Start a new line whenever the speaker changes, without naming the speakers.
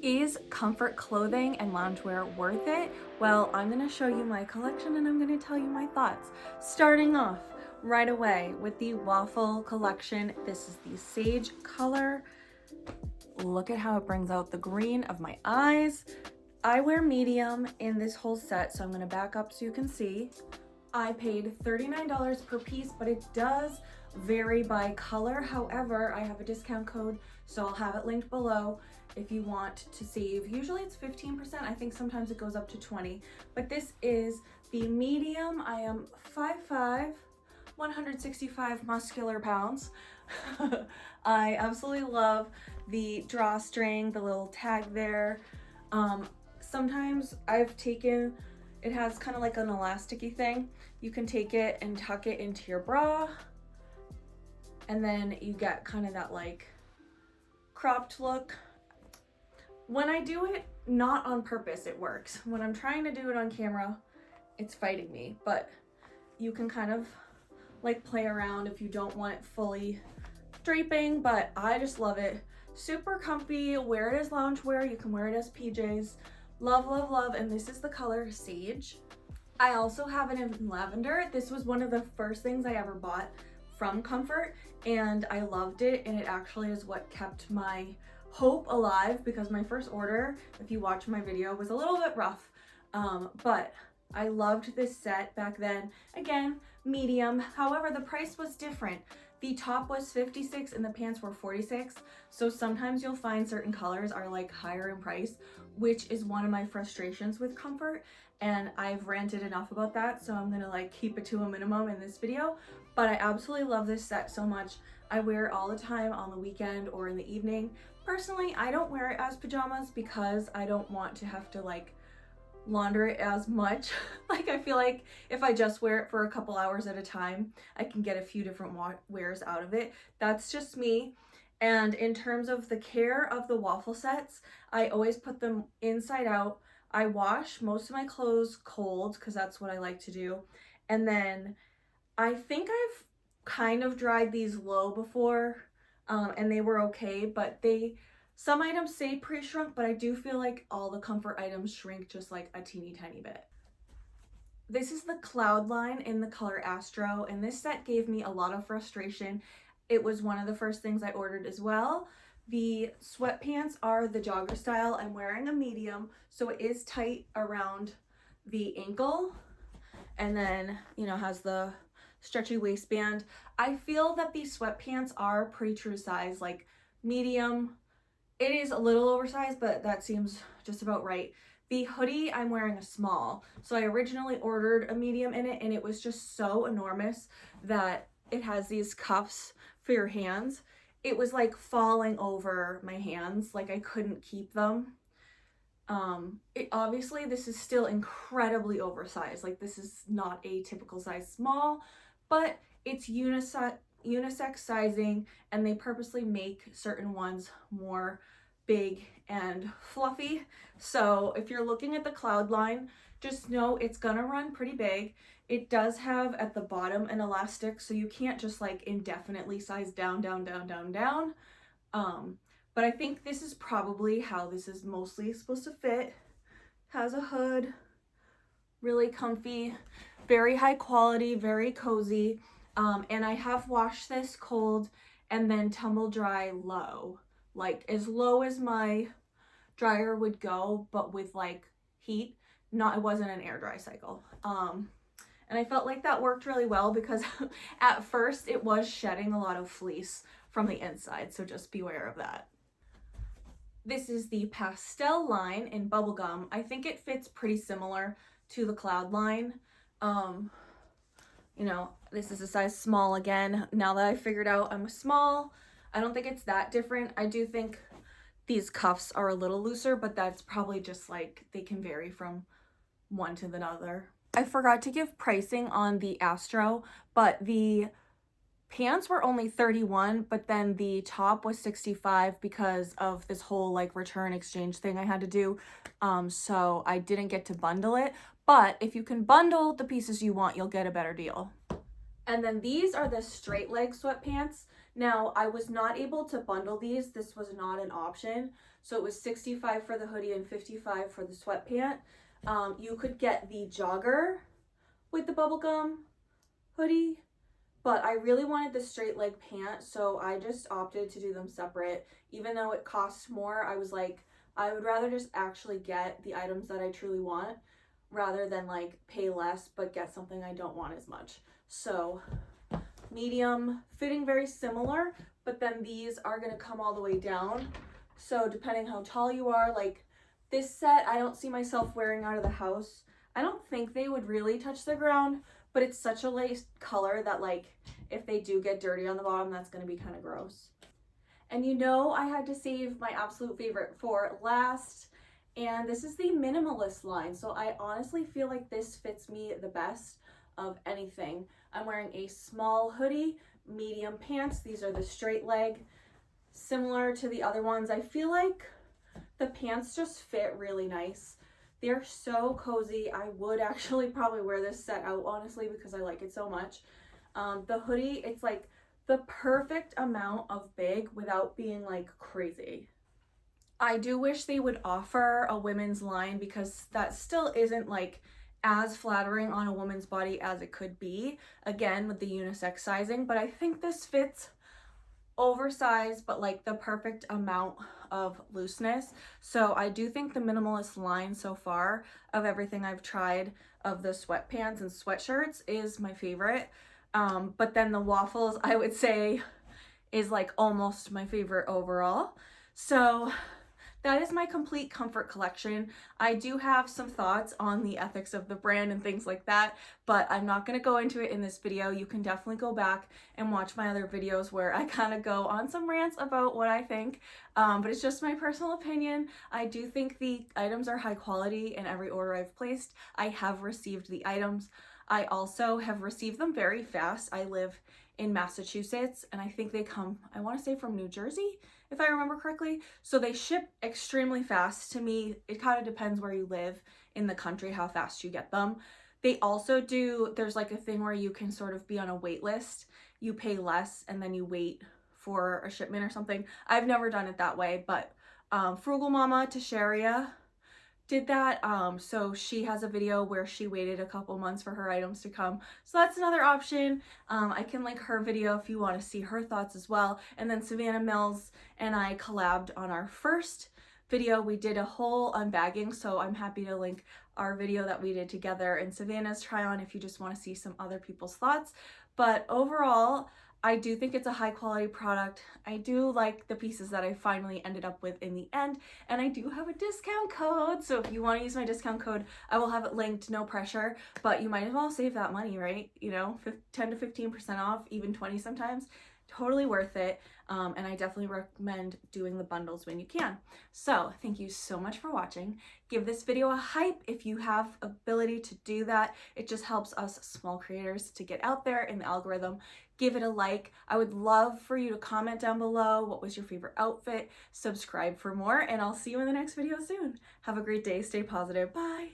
Is Comfort clothing and loungewear worth it? Well, I'm going to show you my collection and I'm going to tell you my thoughts. Starting off right away with the Waffle collection. This is the sage color. Look at how it brings out the green of my eyes. I wear medium in this whole set, so I'm going to back up so you can see. I paid $39 per piece, but it does vary by color. However, I have a discount code, so I'll have it linked below if you want to save. Usually it's 15%. I think sometimes it goes up to 20, but this is the medium. I am 5'5", 165 muscular pounds. I absolutely love the drawstring, the little tag there. Sometimes I've taken, it has kind of like an elasticy thing. You can take it and tuck it into your bra, and then you get kind of that like cropped look. When I do it, not on purpose, it works. When I'm trying to do it on camera, it's fighting me, but you can kind of like play around if you don't want it fully draping, but I just love it. Super comfy, wear it as loungewear, you can wear it as PJs. Love, love, love, and this is the color Sage. I also have it in lavender. This was one of the first things I ever bought from Comfrt, and I loved it, and it actually is what kept my hope alive, because my first order, if you watch my video, was a little bit rough, but I loved this set back then. Again, medium, however, the price was different. The top was $56 and the pants were $46. So sometimes you'll find certain colors are like higher in price, which is one of my frustrations with Comfrt. And I've ranted enough about that, so I'm gonna like keep it to a minimum in this video. But I absolutely love this set so much. I wear it all the time on the weekend or in the evening. Personally, I don't wear it as pajamas because I don't want to have to like launder it as much. Like, I feel like if I just wear it for a couple hours at a time, I can get a few different wears out of it. That's just me. And in terms of the care of the Waffle sets, I always put them inside out. I wash most of my clothes cold because that's what I like to do. And then I think I've kind of dried these low before, and they were okay, but some items say pre-shrunk, but I do feel like all the Comfrt items shrink just like a teeny tiny bit. This is the Cloud line in the color Astro, and this set gave me a lot of frustration. It was one of the first things I ordered as well. The sweatpants are the jogger style. I'm wearing a medium, so it is tight around the ankle, and then, you know, has the stretchy waistband. I feel that these sweatpants are pretty true size, like medium. It is a little oversized, but that seems just about right. The hoodie, I'm wearing a small. So I originally ordered a medium in it, and it was just so enormous that it has these cuffs for your hands. It was like falling over my hands, like I couldn't keep them. Obviously this is still incredibly oversized. Like, this is not a typical size small, but it's unisex sizing, and they purposely make certain ones more big and fluffy. So if you're looking at the Cloud line, just know it's gonna run pretty big. It does have at the bottom an elastic, so you can't just like indefinitely size down, down, down, down, down. But I think this is probably how this is mostly supposed to fit. Has a hood, really comfy, very high quality, very cozy. And I have washed this cold and then tumble dry low, like as low as my dryer would go, but with like heat. It wasn't an air dry cycle. And I felt like that worked really well because at first it was shedding a lot of fleece from the inside, so just beware of that. This is the Pastel line in bubblegum. I think it fits pretty similar to the Cloud line. You know, this is a size small again. Now that I figured out I'm a small, I don't think it's that different. I do think these cuffs are a little looser, but that's probably just like they can vary from one to the other. I forgot to give pricing on the Astro, but the pants were only $31, but then the top was $65 because of this whole like return exchange thing I had to do. So I didn't get to bundle it, but if you can bundle the pieces you want, you'll get a better deal. And then these are the straight leg sweatpants. Now, I was not able to bundle these. This was not an option. So it was 65 for the hoodie and 55 for the sweatpant. You could get the jogger with the bubblegum hoodie, but I really wanted the straight leg pant, so I just opted to do them separate. Even though it costs more, I was like, I would rather just actually get the items that I truly want rather than like pay less but get something I don't want as much. So medium, fitting very similar, but then these are gonna come all the way down. So depending how tall you are, like this set, I don't see myself wearing out of the house. I don't think they would really touch the ground, but it's such a light color that like if they do get dirty on the bottom, that's gonna be kind of gross. And you know I had to save my absolute favorite for last, and this is the Minimalist line. So I honestly feel like this fits me the best of anything. I'm wearing a small hoodie, medium pants. These are the straight leg. Similar to the other ones, I feel like the pants just fit really nice. They're so cozy. I would actually probably wear this set out, honestly, because I like it so much. The hoodie, it's like the perfect amount of big without being like crazy. I do wish they would offer a women's line because that still isn't like as flattering on a woman's body as it could be, again with the unisex sizing, but I think this fits oversized but like the perfect amount of looseness. So I do think the Minimalist line so far of everything I've tried of the sweatpants and sweatshirts is my favorite. But then the waffles I would say is like almost my favorite overall. So that is my complete Comfrt collection. I do have some thoughts on the ethics of the brand and things like that, but I'm not going to go into it in this video. You can definitely go back and watch my other videos where I kind of go on some rants about what I think, but it's just my personal opinion. I do think the items are high quality in every order I've placed. I have received the items. I also have received them very fast. I live in Massachusetts and I think they come, I want to say from New Jersey, if I remember correctly. So they ship extremely fast. To me, it kind of depends where you live in the country, how fast you get them. They also do, there's like a thing where you can sort of be on a wait list. You pay less and then you wait for a shipment or something. I've never done it that way, but Frugal Mama Tasharia did that. So she has a video where she waited a couple months for her items to come. So that's another option. I can link her video if you want to see her thoughts as well. And then Savannah Mills and I collabed on our first video. We did a whole unbagging, so I'm happy to link our video that we did together and Savannah's try on if you just want to see some other people's thoughts. But overall, I do think it's a high quality product. I do like the pieces that I finally ended up with in the end, and I do have a discount code. So if you want to use my discount code, I will have it linked, no pressure, but you might as well save that money, right? You know, 10 to 15% off, even 20 sometimes. Totally worth it. And I definitely recommend doing the bundles when you can. So thank you so much for watching. Give this video a hype if you have ability to do that. It just helps us small creators to get out there in the algorithm. Give it a like. I would love for you to comment down below what was your favorite outfit. Subscribe for more, and I'll see you in the next video soon. Have a great day. Stay positive. Bye.